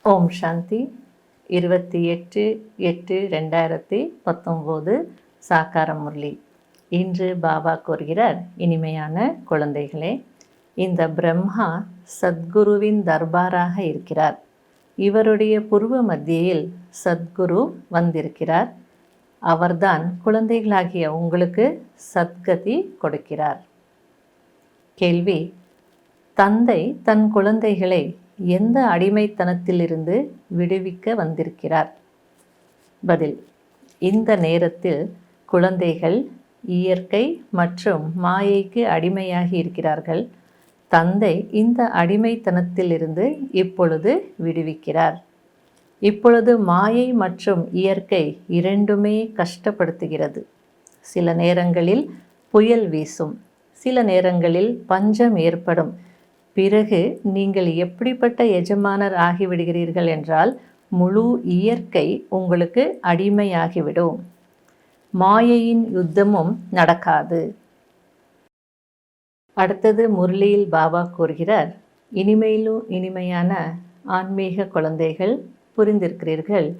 ஓம் சாந்தி. 28/8/2019 சாக்கார முரளி. இன்று பாபா கூறுகிறார், இனிமையான குழந்தைகளே, இந்த பிரம்மா சத்குருவின் தர்பாராக இருக்கிறார். இவருடைய புருவ மத்தியில் சத்குரு வந்திருக்கிறார். அவர்தான் குழந்தைகளாகிய உங்களுக்கு சத்கதி கொடுக்கிறார். கேள்வி: தந்தை தன் குழந்தைகளை எந்த அடிமைத்தனத்திலிருந்து விடுவிக்க வந்திருக்கிறார்? பதில்: இந்த நேரத்தில் குழந்தைகள் இயற்கை மற்றும் மாயைக்கு அடிமையாகி இருக்கிறார்கள். தந்தை இந்த அடிமைத்தனத்திலிருந்து இப்பொழுது விடுவிக்கிறார். இப்பொழுது மாயை மற்றும் இயற்கை இரண்டுமே கஷ்டப்படுத்துகிறது. சில நேரங்களில் புயல் வீசும், சில நேரங்களில் பஞ்சம் ஏற்படும். பிறகு நீங்கள் எப்படிப்பட்ட எஜமானர் ஆகிவிடுகிறீர்கள் என்றால், முழு இயற்கை உங்களுக்கு அடிமையாகிவிடும். மாயையின் யுத்தமும் நடக்காது. அடுத்தது முரளியில் பாபா கூறுகிறார், இனிமையிலும் இனிமையான ஆன்மீக குழந்தைகள், புரிந்திருக்கிறீர்கள்.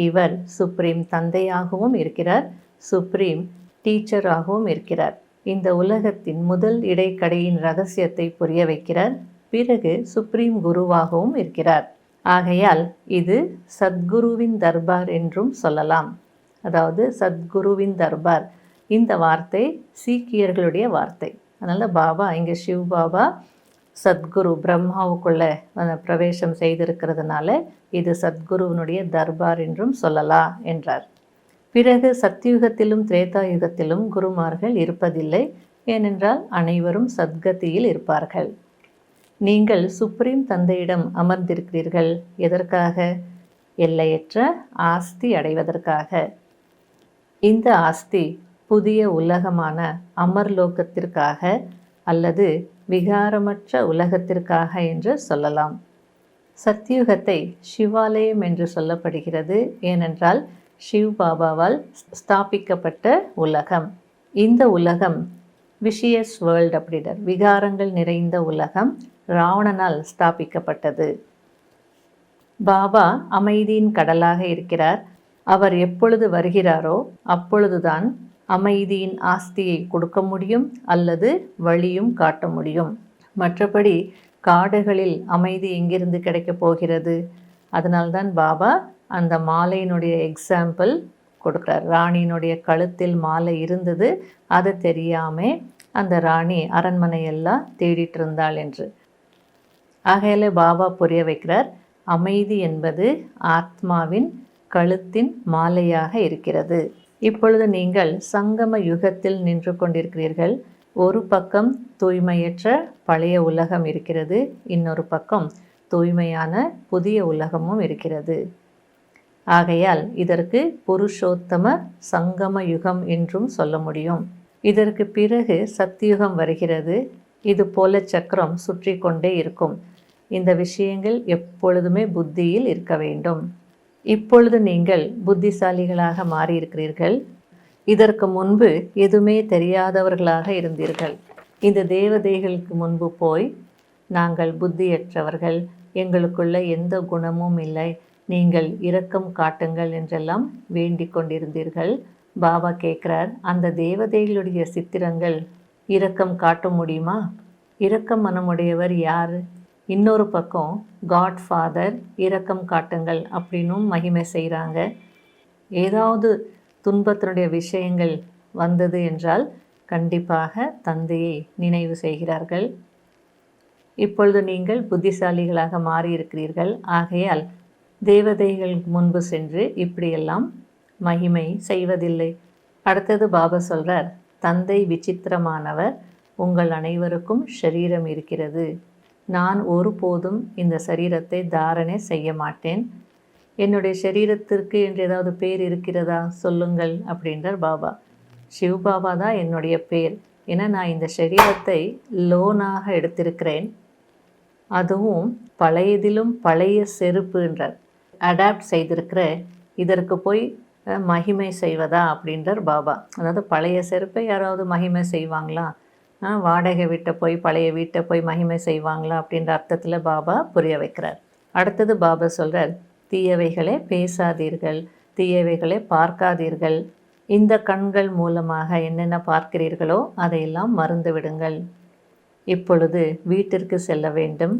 இவர் சுப்ரீம் தந்தையாகவும் இருக்கிறார், சுப்ரீம் டீச்சராகவும் இருக்கிறார். இந்த உலகத்தின் முதல் இடைக்கடையின் ரகசியத்தை புரிய வைக்கிறார். பிறகு சுப்ரீம் குருவாகவும் இருக்கிறார். ஆகையால் இது சத்குருவின் தர்பார் என்றும் சொல்லலாம். அதாவது சத்குருவின் தர்பார், இந்த வார்த்தை சீக்கியர்களுடைய வார்த்தை. அதனால் பாபா இங்கே சிவ் பாபா சத்குரு பிரம்மாவுக்குள்ள பிரவேசம் செய்திருக்கிறதுனால இது சத்குருவினுடைய தர்பார் என்றும் சொல்லலாம் என்றார். பிறகு சத்யுகத்திலும் திரேதா யுகத்திலும் குருமார்கள் இருப்பதில்லை. ஏனென்றால் அனைவரும் சத்கதியில் இருப்பார்கள். நீங்கள் சுப்ரீம் தந்தையிடம் அமர்ந்திருக்கிறீர்கள். எதற்காக? எல்லையற்ற ஆஸ்தி அடைவதற்காக. இந்த ஆஸ்தி புதிய உலகமான அமர்லோகத்திற்காக அல்லது விகாரமற்ற உலகத்திற்காக என்று சொல்லலாம். சத்யுகத்தை சிவாலயம் என்று சொல்லப்படுகிறது. ஏனென்றால் சிவ் பாபாவால் ஸ்தாபிக்கப்பட்ட உலகம். இந்த உலகம் விஷியஸ் வேர்ல்ட் அப்படின்றார், விகாரங்கள் நிறைந்த உலகம். ராவணனால் ஸ்தாபிக்கப்பட்டது. பாபா அமைதியின் கடலாக இருக்கிறார். அவர் எப்பொழுது வருகிறாரோ அப்பொழுதுதான் அமைதியின் ஆஸ்தியை கொடுக்க முடியும் அல்லது வழியும் காட்ட முடியும். மற்றபடி காடுகளில் அமைதி எங்கிருந்து கிடைக்கப் போகிறது? அதனால்தான் பாபா அந்த மாலையினுடைய எக்ஸாம்பிள் கொடுக்குறார். ராணியினுடைய கழுத்தில் மாலை இருந்தது, அது தெரியாமல் அந்த ராணி அரண்மனையெல்லாம் தேடிட்டு இருந்தாள் என்று. ஆகையால பாபா புரிய வைக்கிறார், அமைதி என்பது ஆத்மாவின் கழுத்தின் மாலையாக இருக்கிறது. இப்பொழுது நீங்கள் சங்கம யுகத்தில் நின்று கொண்டிருக்கிறீர்கள். ஒரு பக்கம் தூய்மையற்ற பழைய உலகம் இருக்கிறது, இன்னொரு பக்கம் தூய்மையான புதிய உலகமும் இருக்கிறது. ஆகையால் இதற்கு புருஷோத்தம சங்கம யுகம் என்றும் சொல்ல முடியும். இதற்கு பிறகு சத்தியுகம் வருகிறது. இது போல சக்கரம் சுற்றி கொண்டே இருக்கும். இந்த விஷயங்கள் எப்பொழுதுமே புத்தியில் இருக்க வேண்டும். இப்பொழுது நீங்கள் புத்திசாலிகளாக மாறியிருக்கிறீர்கள். இதற்கு முன்பு எதுவுமே தெரியாதவர்களாக இருந்தீர்கள். இந்த தேவதைகளுக்கு முன்பு போய், நாங்கள் புத்தியற்றவர்கள், எங்களுக்குள்ள எந்த குணமும் இல்லை, நீங்கள் இரக்கம் காட்டுங்கள் என்றெல்லாம் வேண்டிக் கொண்டிருந்தீர்கள். பாபா கேட்குறார், அந்த தேவதைகளுடைய சித்திரங்கள் இரக்கம் காட்ட முடியுமா? இரக்கம் மனமுடையவர் யார்? இன்னொரு பக்கம் காட் ஃபாதர் இரக்கம் காட்டுங்கள் அப்படின்னும் மகிமை செய்கிறாங்க. ஏதாவது துன்பத்தினுடைய விஷயங்கள் வந்தது என்றால் கண்டிப்பாக தந்தையை நினைவு செய்கிறார்கள். இப்பொழுது நீங்கள் புத்திசாலிகளாக மாறியிருக்கிறீர்கள். ஆகையால் தேவதைகள் முன்பு சென்று இப்படியெல்லாம் மகிமை செய்வதில்லை. அடுத்தது பாபா சொல்கிறார், தந்தை விசித்திரமானவர். உங்கள் அனைவருக்கும் ஷரீரம் இருக்கிறது. நான் ஒருபோதும் இந்த சரீரத்தை தாரணை செய்ய மாட்டேன். என்னுடைய சரீரத்திற்கு என்று ஏதாவது பேர் இருக்கிறதா சொல்லுங்கள் அப்படின்றார் பாபா. சிவ் பாபா தான் என்னுடைய பேர். ஏன்னா நான் இந்த சரீரத்தை லோனாக எடுத்திருக்கிறேன். அதுவும் பழையதிலும் பழைய செருப்புன்றார். அடாப்ட் செய்திருக்கிற இதற்கு போய் மகிமை செய்வதா அப்படின்றார் பாபா. அதாவது பழைய செருப்பை யாராவது மகிமை செய்வாங்களா? வாடகை வீட்டை போய் பழைய வீட்டை போய் மகிமை செய்வாங்களா அப்படின்ற அர்த்தத்தில் பாபா புரிய வைக்கிறார். அடுத்தது பாபா சொல்கிறார், தீயவைகளை பேசாதீர்கள், தீயவைகளை பார்க்காதீர்கள். இந்த கண்கள் மூலமாக என்னென்ன பார்க்கிறீர்களோ அதையெல்லாம் மறந்து விடுங்கள். இப்பொழுது வீட்டிற்கு செல்ல வேண்டும்.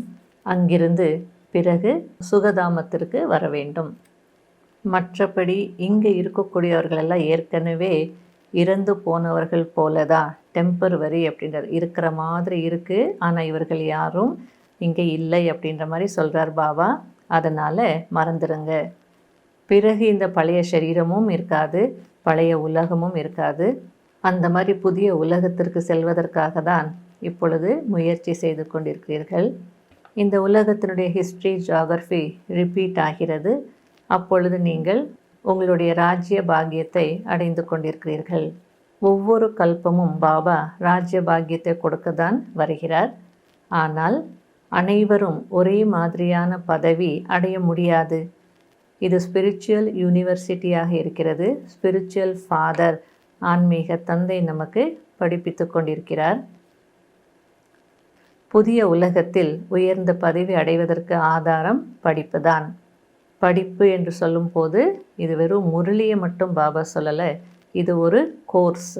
அங்கிருந்து பிறகு சுகதாமத்திற்கு வர வேண்டும். மற்றபடி இங்கே இருக்கக்கூடியவர்களெல்லாம் ஏற்கனவே இறந்து போனவர்கள் போல தான், டெம்பரவரி அப்படின்றது, இருக்கிற மாதிரி இருக்குது, ஆனால் இவர்கள் யாரும் இங்கே இல்லை அப்படின்ற மாதிரி சொல்கிறார் பாபா. அதனால் மறந்துடுங்க. பிறகு இந்த பழைய சரீரமும் இருக்காது, பழைய உலகமும் இருக்காது. அந்த மாதிரி புதிய உலகத்திற்கு செல்வதற்காக தான் இப்பொழுது முயற்சி செய்து கொண்டிருக்கிறீர்கள். இந்த உலகத்தினுடைய ஹிஸ்ட்ரி, ஜியாகிரஃபி ரிப்பீட் ஆகிறது. அப்பொழுது நீங்கள் உங்களுடைய ராஜ்ய பாக்கியத்தை அடைந்து கொண்டிருக்கிறீர்கள். ஒவ்வொரு கல்பமும் பாபா ராஜ்ய பாக்கியத்தை கொடுக்க தான் வருகிறார். ஆனால் அனைவரும் ஒரே மாதிரியான பதவி அடைய முடியாது. இது ஸ்பிரிச்சுவல் யூனிவர்சிட்டியாக இருக்கிறது. ஸ்பிரிச்சுவல் ஃபாதர், ஆன்மீக தந்தை நமக்கு படிப்பித்து கொண்டிருக்கிறார். புதிய உலகத்தில் உயர்ந்த பதவி அடைவதற்கு ஆதாரம் படிப்பு தான். படிப்பு என்று சொல்லும்போது இது வெறும் முரளியை மட்டும் பாபா சொல்லலை, இது ஒரு கோர்ஸ்.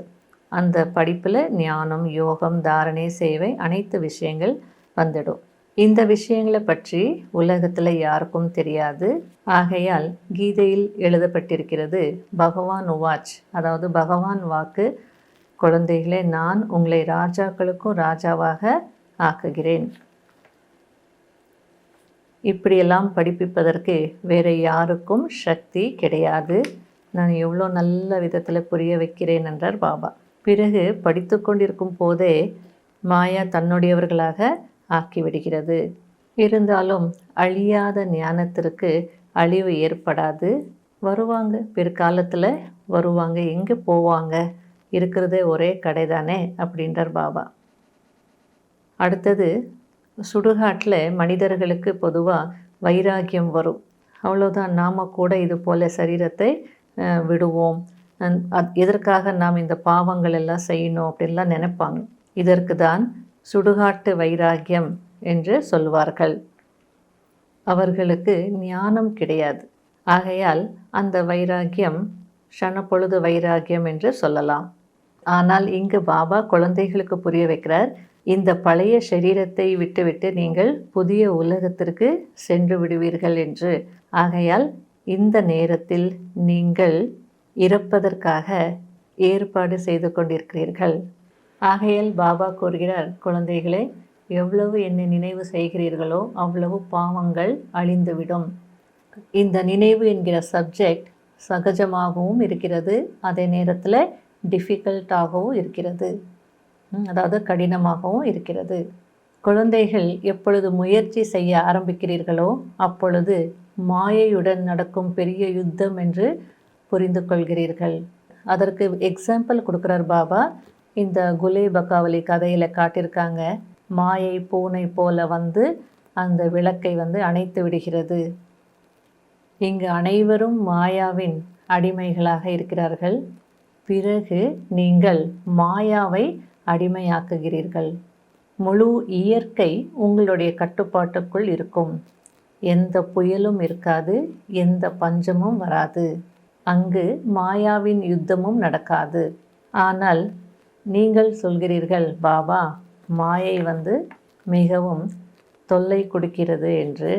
அந்த படிப்பில் ஞானம், யோகம், தாரணை, சேவை அனைத்து விஷயங்கள் வந்துடும். இந்த விஷயங்களை பற்றி உலகத்தில் யாருக்கும் தெரியாது. ஆகையால் கீதையில் எழுதப்பட்டிருக்கிறது, பகவான் உவாச், அதாவது பகவான் வாக்கு, குழந்தைகளே, நான் உங்களை ராஜாக்களுக்கும் ராஜாவாக ஆக்குகிறேன். இப்படியெல்லாம் படிப்பிப்பதற்கு வேறு யாருக்கும் சக்தி கிடையாது. நான் எவ்வளோ நல்ல விதத்தில் புரிய வைக்கிறேன் என்றார் பாபா. பிறகு படித்து கொண்டிருக்கும் போதே மாயா தன்னுடையவர்களாக ஆக்கிவிடுகிறது. இருந்தாலும் அழியாத ஞானத்திற்கு அழிவு ஏற்படாது. வருவாங்க, பிற்காலத்தில் வருவாங்க. எங்கே போவாங்க? இருக்கிறதே ஒரே கடை தானே அப்படின்றார் பாபா. அடுத்தது, சுடுகாட்டில் மனிதர்களுக்கு பொதுவாக வைராக்கியம் வரும். அவ்வளோதான், நாம் கூட இது போல் சரீரத்தை விடுவோம், எதற்காக நாம் இந்த பாவங்கள் எல்லாம் செய்யணும் அப்படின்லாம் நினைப்பாங்க. இதற்கு தான் சுடுகாட்டு வைராக்கியம் என்று சொல்வார்கள். அவர்களுக்கு ஞானம் கிடையாது. ஆகையால் அந்த வைராக்கியம் க்ஷணப்பொழுது வைராக்கியம் என்று சொல்லலாம். ஆனால் இங்கு பாபா குழந்தைகளுக்கு புரிய வைக்கிறார், இந்த பழைய சரீரத்தை விட்டுவிட்டு நீங்கள் புதிய உலகத்திற்கு சென்று விடுவீர்கள் என்று. ஆகையால் இந்த நேரத்தில் நீங்கள் இறப்பதற்காக ஏற்பாடு செய்து கொண்டிருக்கிறீர்கள். ஆகையால் பாபா கூறுகிறார், குழந்தைகளே, எவ்வளவு என்னை நினைவு செய்கிறீர்களோ அவ்வளவு பாவங்கள் அழிந்துவிடும். இந்த நினைவு என்கிற சப்ஜெக்ட் சகஜமாகவும் இருக்கிறது, அதே நேரத்தில் டிஃபிகல்ட்டாகவும் இருக்கிறது, அதாவது கடினமாகவும் இருக்கிறது. குழந்தைகள் எப்பொழுது முயற்சி செய்ய ஆரம்பிக்கிறீர்களோ அப்பொழுது மாயையுடன் நடக்கும் பெரிய யுத்தம் என்று புரிந்து கொள்கிறீர்கள். அதற்கு எக்ஸாம்பிள் கொடுக்குறார் பாபா. இந்த குலே பகாவலி கதையில் காட்டியிருக்காங்க, மாயை பூனை போல வந்து அந்த விளக்கை அணைத்து விடுகிறது. இங்கு அனைவரும் மாயாவின் அடிமைகளாக இருக்கிறார்கள். பிறகு நீங்கள் மாயாவை அடிமையாக்குகிறீர்கள். முழு இயற்கை உங்களுடைய கட்டுப்பாட்டுக்குள் இருக்கும். எந்த புயலும் இருக்காது, எந்த பஞ்சமும் வராது. அங்கு மாயாவின் யுத்தமும் நடக்காது. ஆனால் நீங்கள் சொல்கிறீர்கள், பாபா, மாயை மிகவும் தொல்லை கொடுக்கிறது என்று.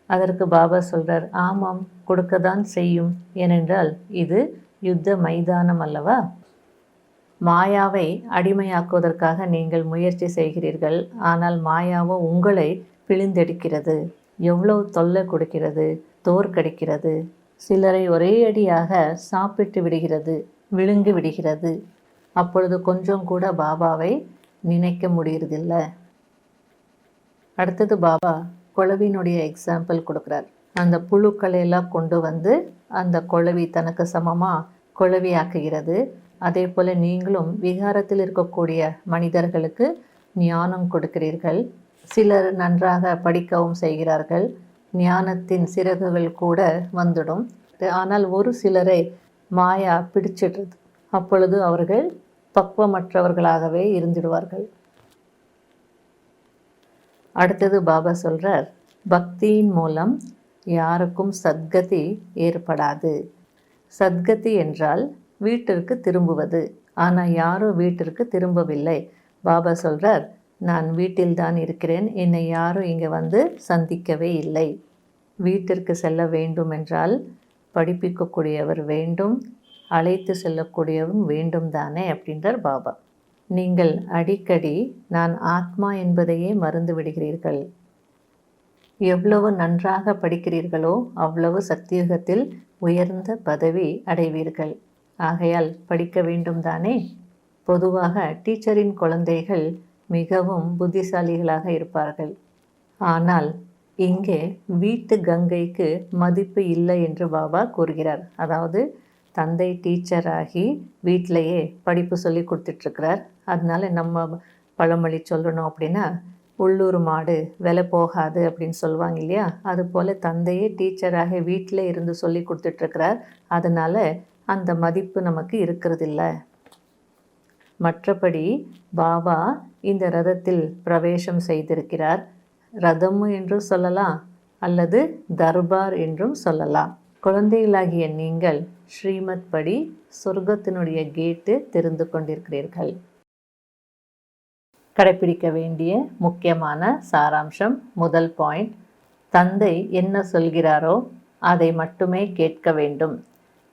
அதற்கு பாபா சொல்கிறார், ஆமாம், கொடுக்கத்தான் செய்யும். ஏனென்றால் இது யுத்த மைதானம் அல்லவா? மாயாவை அடிமையாக்குவதற்காக நீங்கள் முயற்சி செய்கிறீர்கள். ஆனால் மாயாவோ உங்களை பிழிந்தெடுக்கிறது. எவ்வளவு தொல்லை கொடுக்கிறது, தோற்கடிக்கிறது. சிலரை ஒரே அடியாக சாப்பிட்டு விடுகிறது, விழுங்கி விடுகிறது. அப்பொழுது கொஞ்சம் கூட பாபாவை நினைக்க முடியறதில்லை. அடுத்தது பாபா குழவினுடைய எக்ஸாம்பிள் கொடுக்குறார். அந்த புழுக்களை எல்லாம் கொண்டு அந்த குழவி தனக்கு சமமாக குழவி ஆக்குகிறது. அதே போல் நீங்களும் விகாரத்தில் இருக்கக்கூடிய மனிதர்களுக்கு ஞானம் கொடுக்கிறீர்கள். சிலர் நன்றாக படிக்கவும் செய்கிறார்கள், ஞானத்தின் சிறகுகள் கூட வந்துடும். ஆனால் ஒரு சிலரை மாயா பிடிச்சிடுறது. அப்பொழுது அவர்கள் பக்குவமற்றவர்களாகவே இருந்துடுவார்கள். அடுத்தது பாபா சொல்கிறார், பக்தியின் மூலம் யாருக்கும் சத்கதி ஏற்படாது. சத்கதி என்றால் வீட்டிற்கு திரும்புவது. ஆனால் யாரும் வீட்டிற்கு திரும்பவில்லை. பாபா சொல்கிறார், நான் வீட்டில்தான் இருக்கிறேன், என்னை யாரும் இங்கே வந்து சந்திக்கவே இல்லை. வீட்டிற்கு செல்ல வேண்டும் என்றால் படிப்பிக்கக்கூடியவர் வேண்டும், அழைத்து செல்லக்கூடியவரும் வேண்டும் தானே அப்படின்றார் பாபா. நீங்கள் அடிக்கடி நான் ஆத்மா என்பதையே மறந்து விடுகிறீர்கள். எவ்வளவு நன்றாக படிக்கிறீர்களோ அவ்வளவு சக்தியுகத்தில் உயர்ந்த பதவி அடைவீர்கள். ஆகையால் படிக்க வேண்டும் தானே. பொதுவாக டீச்சரின் குழந்தைகள் மிகவும் புத்திசாலிகளாக இருப்பார்கள். ஆனால் இங்கே வீட்டு கங்கைக்கு மதிப்பு இல்லை என்று பாபா கூறுகிறார். அதாவது தந்தை டீச்சராகி வீட்டிலையே படிப்பு சொல்லி கொடுத்துட்ருக்கிறார். அதனால நம்ம பழமொழி சொல்லணும் அப்படின்னா, உள்ளூர் மாடு விலை போகாது அப்படின்னு சொல்லுவாங்க இல்லையா? அதுபோல் தந்தையே டீச்சராக வீட்டில் இருந்து சொல்லி கொடுத்துட்ருக்கிறார். அதனால் அந்த மதிப்பு நமக்கு இருக்கிறதில்ல. மற்றபடி பாபா இந்த ரதத்தில் பிரவேசம் செய்திருக்கிறார். ரதம் என்றும் சொல்லலாம், அல்லது தர்பார் என்றும் சொல்லலாம். குழந்தைகளாகிய நீங்கள் ஸ்ரீமத் படி சொர்க்கத்தினுடைய கேட்டு தெரிந்து கொண்டிருக்கிறீர்கள். கடைப்பிடிக்க வேண்டிய முக்கியமான சாராம்சம். முதல் பாயிண்ட், தந்தை என்ன சொல்கிறாரோ அதை மட்டுமே கேட்க வேண்டும்.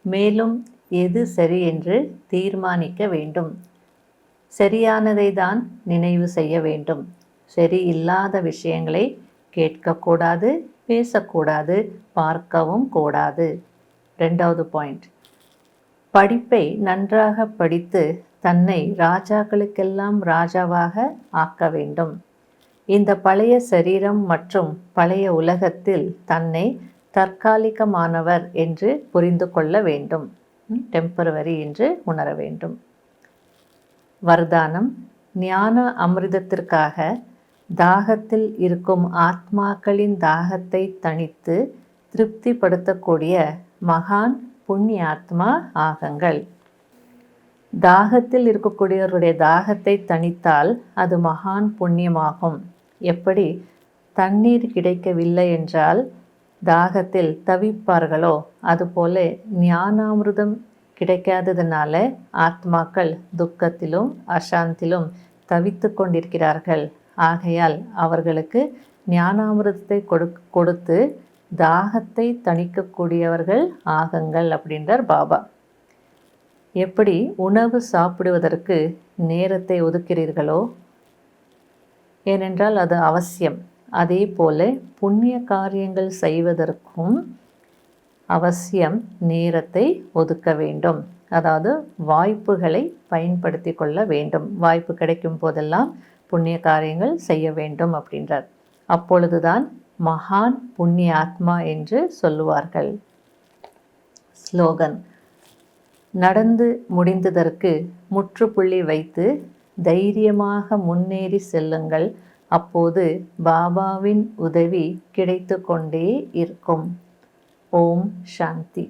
மேலும் எது சரி என்று தீர்மானிக்க வேண்டும். சரியானதை தான் நினைவு செய்ய வேண்டும். சரியில்லாத விஷயங்களை கேட்கக்கூடாது, பேசக்கூடாது, பார்க்கவும் கூடாது. ரெண்டாவது பாயிண்ட், படிப்பை நன்றாக படித்து தன்னை ராஜாக்களுக்கெல்லாம் ராஜாவாக ஆக்க வேண்டும். இந்த பழைய சரீரம் மற்றும் பழைய உலகத்தில் தன்னை தற்காலிகமானவர் என்று புரிந்து கொள்ள வேண்டும். டெம்பரவரி என்று உணர வேண்டும். வரதானம், ஞான அமிர்தத்திற்காக தாகத்தில் இருக்கும் ஆத்மாக்களின் தாகத்தை தணித்து திருப்திப்படுத்தக்கூடிய மகான் புண்ணியாத்மா ஆகுங்கள். தாகத்தில் இருக்கக்கூடியவருடைய தாகத்தை தணித்தால் அது மகான் புண்ணியமாகும். எப்படி தண்ணீர் கிடைக்கவில்லை என்றால் தாகத்தில் தவிப்பார்களோ அதுபோல ஞானாமிர்தம் கிடைக்காததுனால ஆத்மாக்கள் துக்கத்திலும் அசாந்திலும் தவித்து கொண்டிருக்கிறார்கள். ஆகையால் அவர்களுக்கு ஞானாமிர்தத்தை கொடுத்து தாகத்தை தணிக்கக்கூடியவர்கள் ஆகுங்கள் அப்படின்றார் பாபா. எப்படி உணவு சாப்பிடுவதற்கு நேரத்தை ஒதுக்கிறீர்களோ, ஏனென்றால் அது அவசியம், அதே போல புண்ணிய காரியங்கள் செய்வதற்கும் அவசியம் நேரத்தை ஒதுக்க வேண்டும். அதாவது வாய்ப்புகளை பயன்படுத்தி கொள்ள வேண்டும். வாய்ப்பு கிடைக்கும் போதெல்லாம் புண்ணிய காரியங்கள் செய்ய வேண்டும் அப்படின்றார். அப்பொழுதுதான் மகான் புண்ணிய ஆத்மா என்று சொல்லுவார்கள். ஸ்லோகன், நடந்து முடிந்ததற்கு முற்றுப்புள்ளி வைத்து தைரியமாக முன்னேறி செல்லுங்கள். அப்போது பாபாவின் உதவி கிடைத்து கொண்டே இருக்கும். ஓம் சாந்தி.